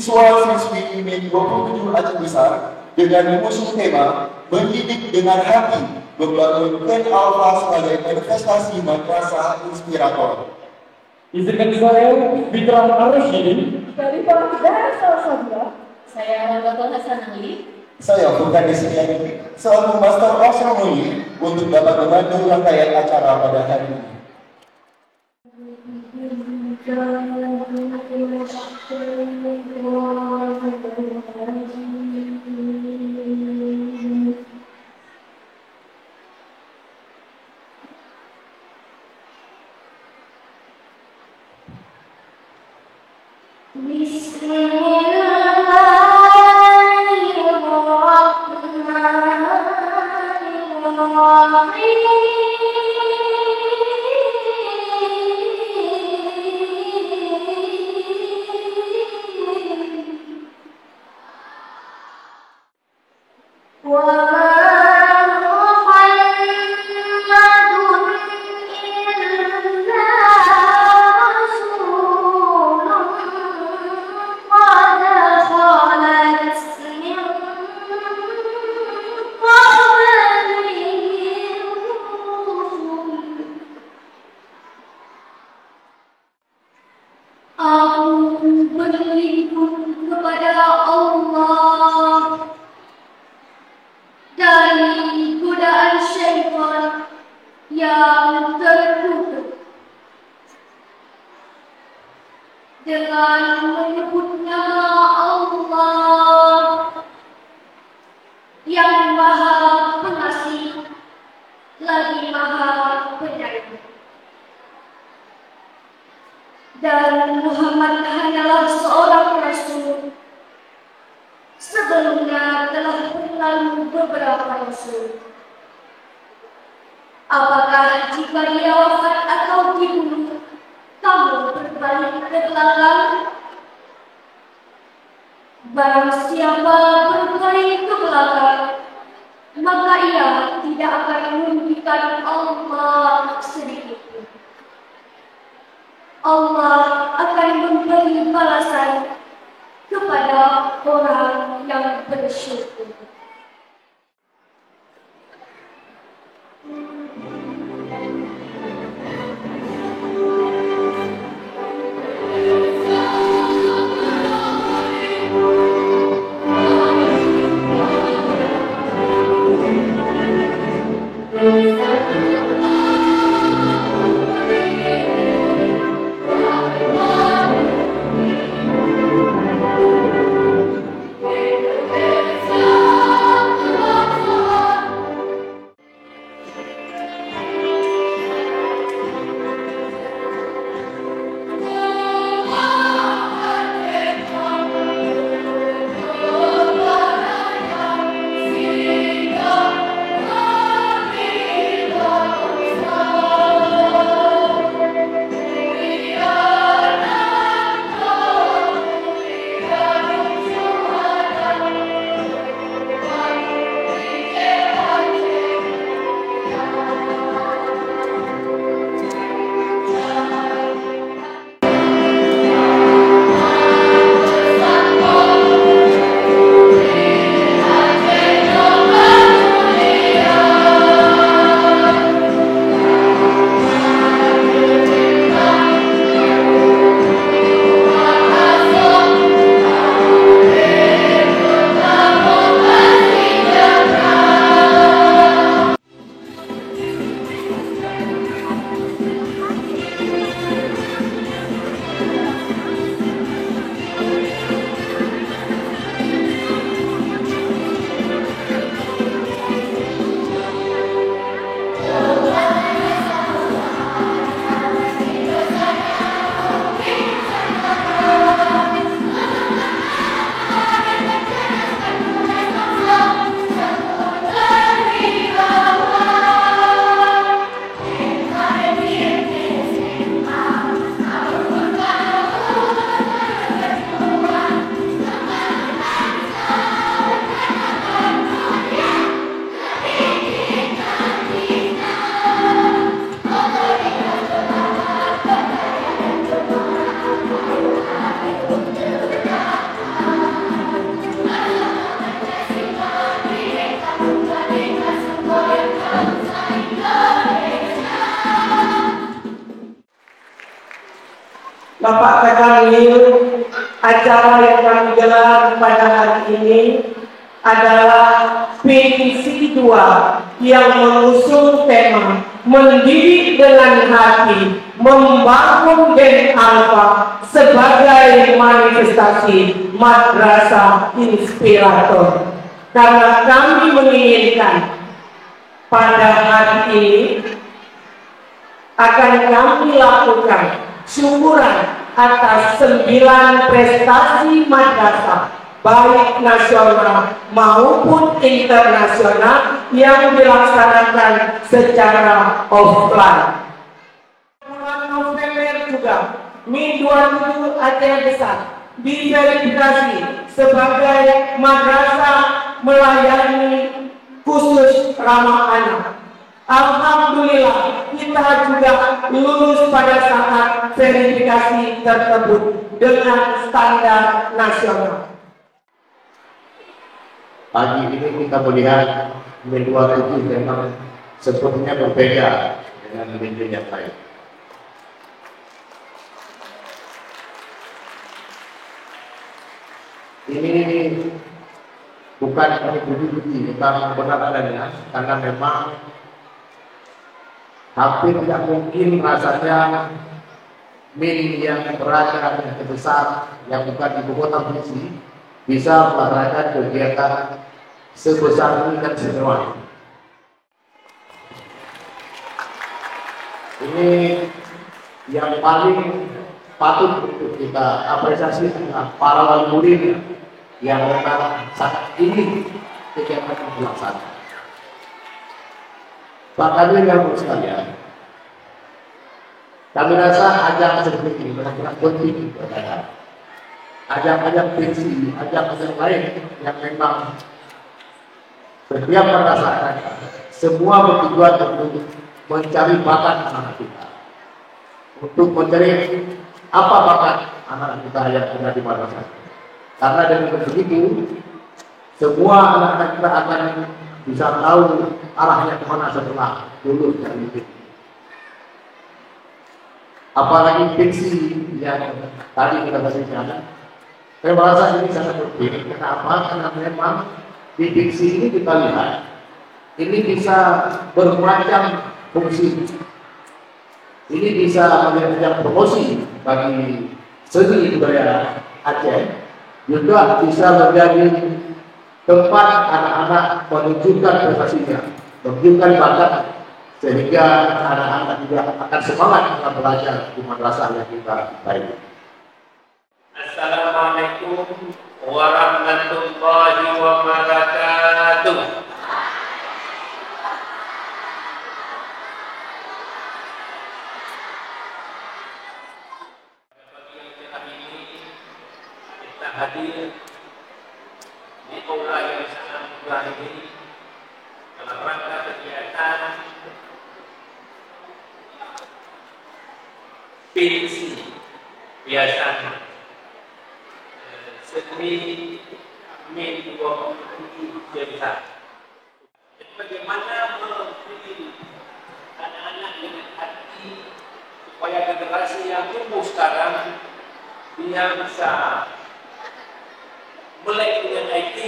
Siswa-siswi IME 27 Aceh Besar dengan mengusung tema Mendidik dengan Hati membangun Ken Alfa sebagai manifestasi madrasah inspirator. Izinkan saya Fitra Ar-Rasyidi dari Pondok Salsabila. Saya Batul Hasan Ali. Saya bukan di sini selaku Master of Ceremony untuk dapat membantu rangkaian acara pada hari ini. Dengan menyebut nama Allah yang Maha Pengasih lagi Maha Penyayang, dan Muhammad hanyalah seorang Rasul. Sebelumnya telah berlalu beberapa Rasul. Apakah jika dia wafat atau dibunuh, kamu berbalik ke belakang? Barang siapa berbalik ke belakang, maka ia tidak akan merugikan Allah sedikit pun. Allah akan memberi balasan kepada orang yang bersyukur. Indonesia Bapak Kanwil, acara yang kami gelar pada hari ini adalah PDC 2 yang mengusung tema mendidik dengan hati, membangun Gen Alpha sebagai manifestasi madrasah inspirator. Karena kami menginginkan pada hari ini akan kami lakukan syukuran atas 9 prestasi madrasah baik nasional maupun internasional yang dilaksanakan secara offline. Bulan November juga MIN 27 Aceh Besar diverifikasi sebagai madrasah melayani khusus ramah anak. Alhamdulillah kita juga lulus pada saat verifikasi tersebut dengan standar nasional. Pagi ini kita melihat MIN 27 memang sepertinya berbeda dengan MIN yang lain. Ini bukan puji-puji, bukan benar adanya, karena memang hampir tidak mungkin rasanya MIN yang berada yang terbesar yang bukan ibu kota provinsi bisa melaksanakan kegiatan sebesar ini dan semua. Ini yang paling patut untuk kita apresiasi adalah para wali murid yang memang sangat ingin kegiatan yang dilaksanakan. Pak Kadri yang sekalian, kami rasa ajang seperti ini benar-benar penting berkaitan. Ajang-ajang pensi, ajang-ajang lain yang memang setiap merasakan semua bertujuan untuk mencari bakat anak kita, untuk mencari apa bakat anak kita yang ada di madrasah. Karena dengan begitu semua anak-anak kita akan bisa tahu arahnya kemana setelah lulus dari itu. Apalagi pensi yang tadi kita saksikan. Saya merasa ini sangat penting. Kenapa? Karena memang di diksi ini kita lihat ini bisa bermacam fungsi. Ini bisa menjadi promosi bagi seni budaya Aceh, juga bisa menjadi tempat anak-anak menunjukkan prestasinya, menunjukkan bakat, sehingga anak-anak juga akan semangat dalam belajar di madrasah yang kita baik. Assalamualaikum warahmatullahi wabarakatuh. Pagi yang cerah ini kita hadir di aula yang sangat megah ini dalam rangka kegiatan pensi biasanya seni MIN 27 Besar. Bagaimana memberi anak-anak dengan hati supaya generasi yang tumbuh sekarang dia bisa melek dengan IT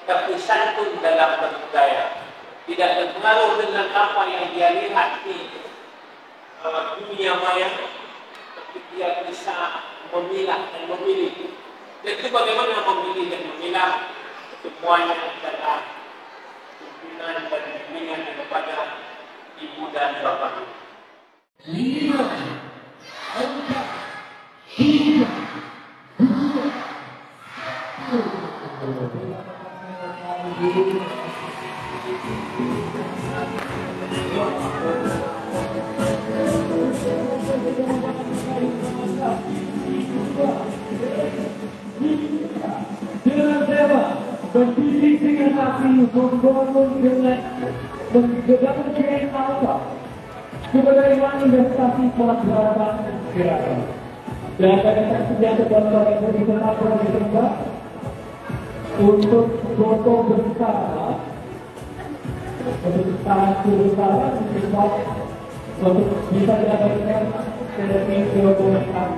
tapi santun dalam berbudaya, tidak terpengaruh dengan apa yang dia lihat di dunia maya, tapi dia bisa memilah dan memilih. Dan itu bagaimana memilih dan memilah semuanya adalah pimpinan dan bimbingan daripada ibu dan bapak. 5, dengan tema mendidik dengan hati, membangun dengan menggabungkan Gen Alpha sebagai manifestasi madrasah inspirator. Dan akan senjata bangsa yang dikenalkan ditembak untuk foto bersama untuk bersama untuk bisa diabadikan televisi komunitas.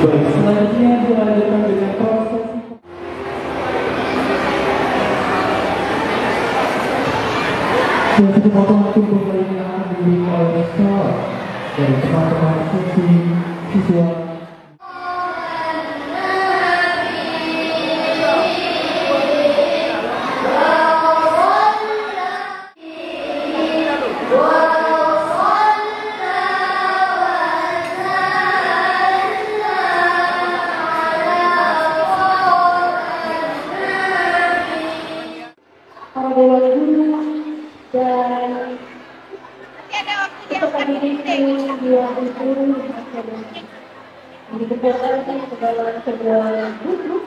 Baik, selanjutnya dilanjutkan dengan proses untuk potongan tubuh lainnya akan diberi oleh sekolah dari teman-teman sesi siswa. Para dewan guru dan peserta didik dua guru yang dikerjakan segala guru.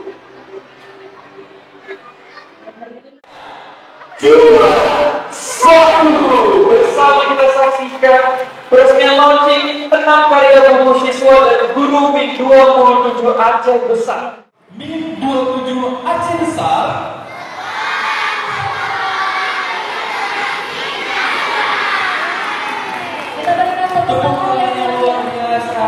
Juara 1 bersama kita saksikan peresmian launching 6 karya buku siswa dari guru MIN 27 Aceh Besar. MIN 27 Aceh Besar Kita berikan tepuk tangan yang luar biasa.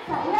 Saya